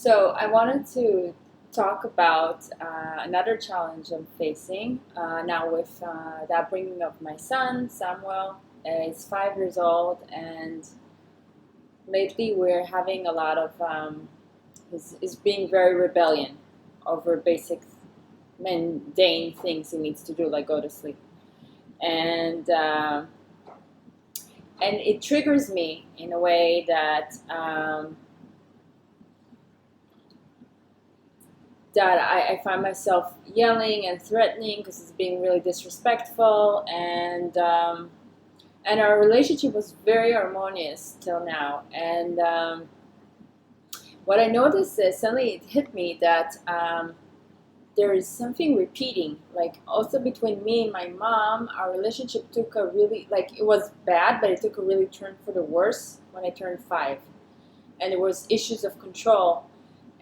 So I wanted to talk about another challenge I'm facing now with the upbringing of my son, Samuel. He's 5 years old, and lately we're having a lot of, he's being very rebellion over basic mundane things he needs to do, like go to sleep. And, uh, and it triggers me in a way that I find myself yelling and threatening because it's being really disrespectful, and our relationship was very harmonious till now. And what I noticed is suddenly it hit me that there is something repeating. Like also between me and my mom, our relationship took a really, like, it was bad, but it took a really turn for the worse when I turned 5, and there was issues of control.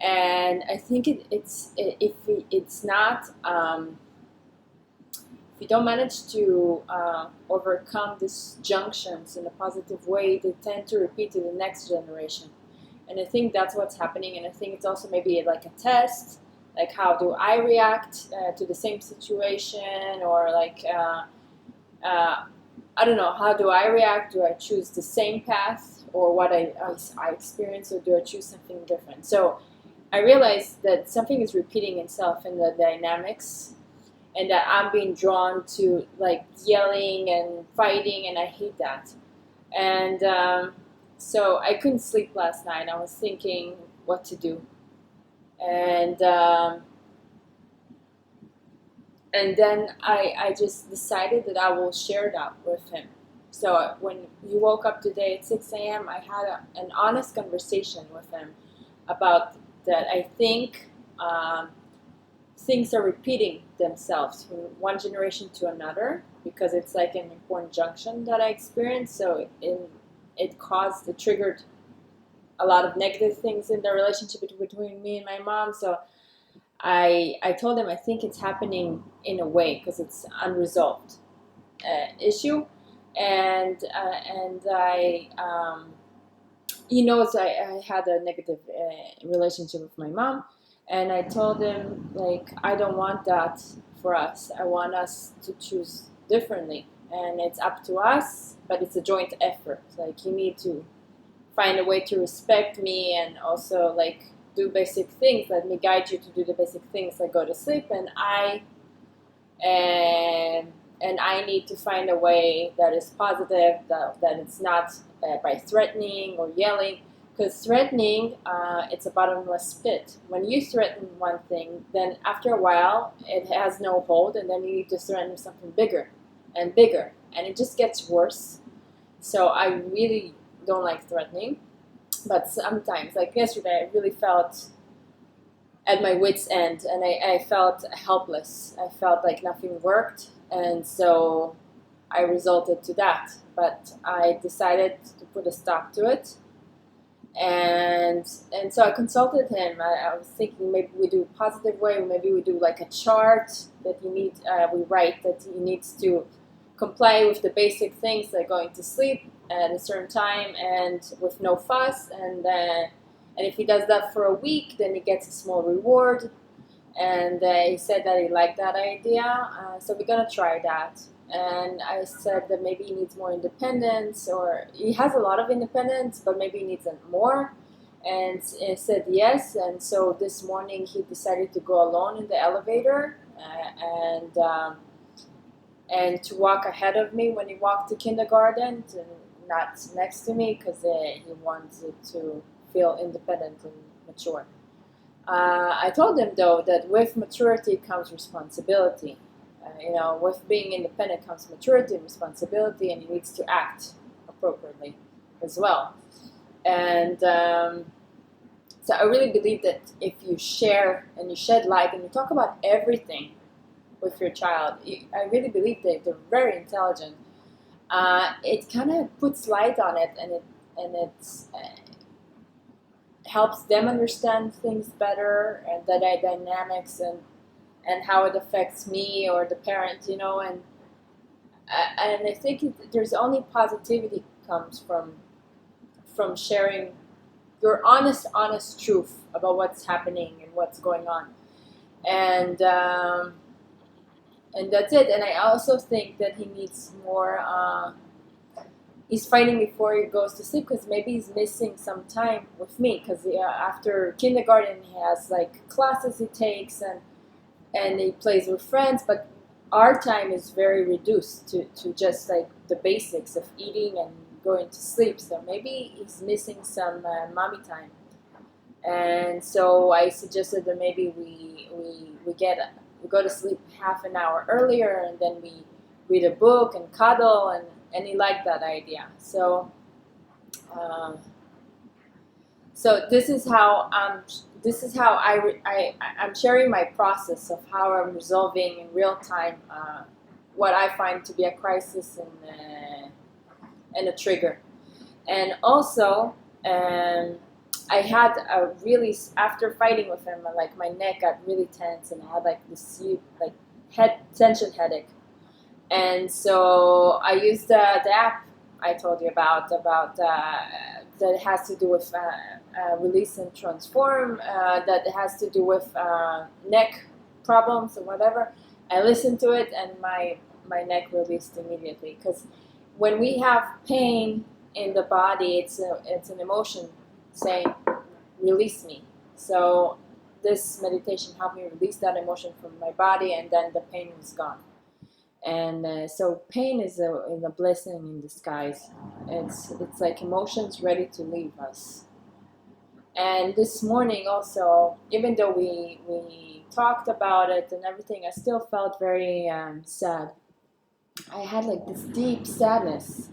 And I think it's not if you don't manage to overcome these junctions in a positive way, they tend to repeat to the next generation. And I think that's what's happening. And I think it's also maybe like a test, like how do I react to the same situation, or like I don't know, how do I react? Do I choose the same path or what I experience, or do I choose something different? So I realized that something is repeating itself in the dynamics, and that I'm being drawn to like yelling and fighting, and I hate that. And so I couldn't sleep last night. I was thinking what to do, and and then I just decided that I will share that with him. So when he woke up today at 6 a.m., I had an honest conversation with him about that. I think things are repeating themselves from one generation to another because it's like an important junction that I experienced. So it triggered a lot of negative things in the relationship between me and my mom. So I told him I think it's happening in a way because it's unresolved issue, and I he knows I had a negative relationship with my mom, and I told him like I don't want that for us. I want us to choose differently, and it's up to us, but it's a joint effort. Like you need to find a way to respect me and also like do basic things. Let me guide you to do the basic things like go to sleep, and and I need to find a way that is positive, that it's not by threatening or yelling, because threatening it's a bottomless pit. When you threaten one thing, then after a while it has no hold, and then you need to threaten something bigger and bigger, and it just gets worse. So I really don't like threatening, but sometimes, like yesterday, I really felt at my wit's end, and I felt helpless. I felt like nothing worked, and so I resorted to that. But I decided to put a stop to it, and so I consulted him. I was thinking maybe we do a positive way, maybe we do like a chart that you need. We write that he needs to comply with the basic things like going to sleep at a certain time and with no fuss, and if he does that for a week, then he gets a small reward. And he said that he liked that idea, so we're gonna try that. And I said that maybe he needs more independence, or he has a lot of independence, but maybe he needs more. And he said yes. And so this morning he decided to go alone in the elevator, and to walk ahead of me when he walked to kindergarten, and not next to me, because he wanted to feel independent and mature. I told him though that with maturity comes responsibility. With being independent comes maturity and responsibility, and he needs to act appropriately as well. And so I really believe that if you share and you shed light and you talk about everything with your child, I really believe that they're very intelligent. It kind of puts light on it, and it's helps them understand things better, and the dynamics, and how it affects me or the parent, and I think there's only positivity comes from sharing your honest truth about what's happening and what's going on. And that's it. And I also think that he needs more. He's fighting before he goes to sleep because maybe he's missing some time with me. Because after kindergarten, he has like classes he takes and he plays with friends. But our time is very reduced to just like the basics of eating and going to sleep. So maybe he's missing some mommy time. And so I suggested that maybe we go to sleep half an hour earlier, and then we read a book and cuddle, and he liked that idea. So so this is how I'm sharing my process of how I'm resolving in real time what I find to be a crisis and a trigger. And also I had a really, after fighting with him, like my neck got really tense and I had like this huge like tension headache. And so I used the app I told you about that has to do with release and transform, that has to do with neck problems or whatever. I listened to it and my neck released immediately. Because when we have pain in the body, it's an emotion saying, release me. So this meditation helped me release that emotion from my body, and then the pain was gone. And so pain is a blessing in disguise. It's like emotions ready to leave us. And this morning also, even though we talked about it and everything, I still felt very sad. I had like this deep sadness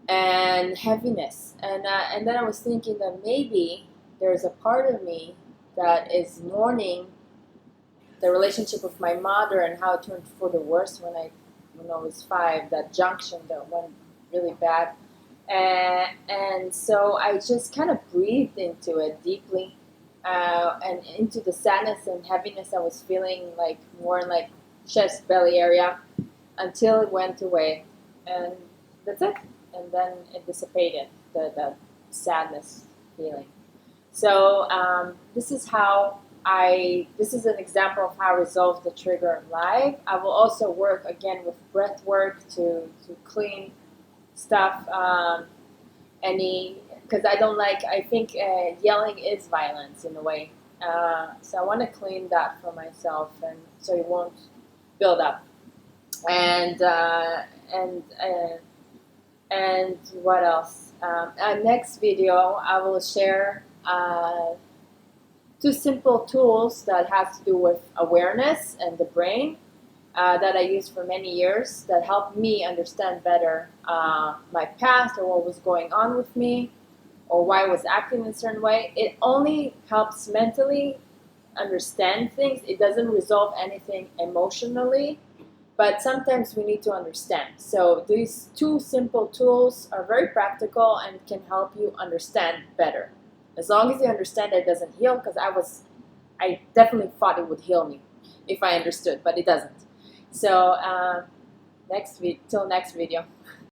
and heaviness, and then I was thinking that maybe there's a part of me that is mourning the relationship with my mother and how it turned for the worse when I was 5, that junction that went really bad. And so I just kind of breathed into it deeply, and into the sadness and heaviness I was feeling, like more in like chest, belly area, until it went away. And that's it. And then it dissipated, the sadness feeling. So this is an example of how I resolve the trigger live. I will also work again with breath work to clean stuff. Because I think yelling is violence in a way. So I want to clean that for myself, and so it won't build up. And what else? Next video, I will share 2 simple tools that has to do with awareness and the brain that I used for many years that helped me understand better my past, or what was going on with me, or why I was acting in a certain way. It only helps mentally understand things. It doesn't resolve anything emotionally, but sometimes we need to understand. So these 2 simple tools are very practical and can help you understand better. As long as you understand that it doesn't heal, because I definitely thought it would heal me if I understood, but it doesn't. So till next video.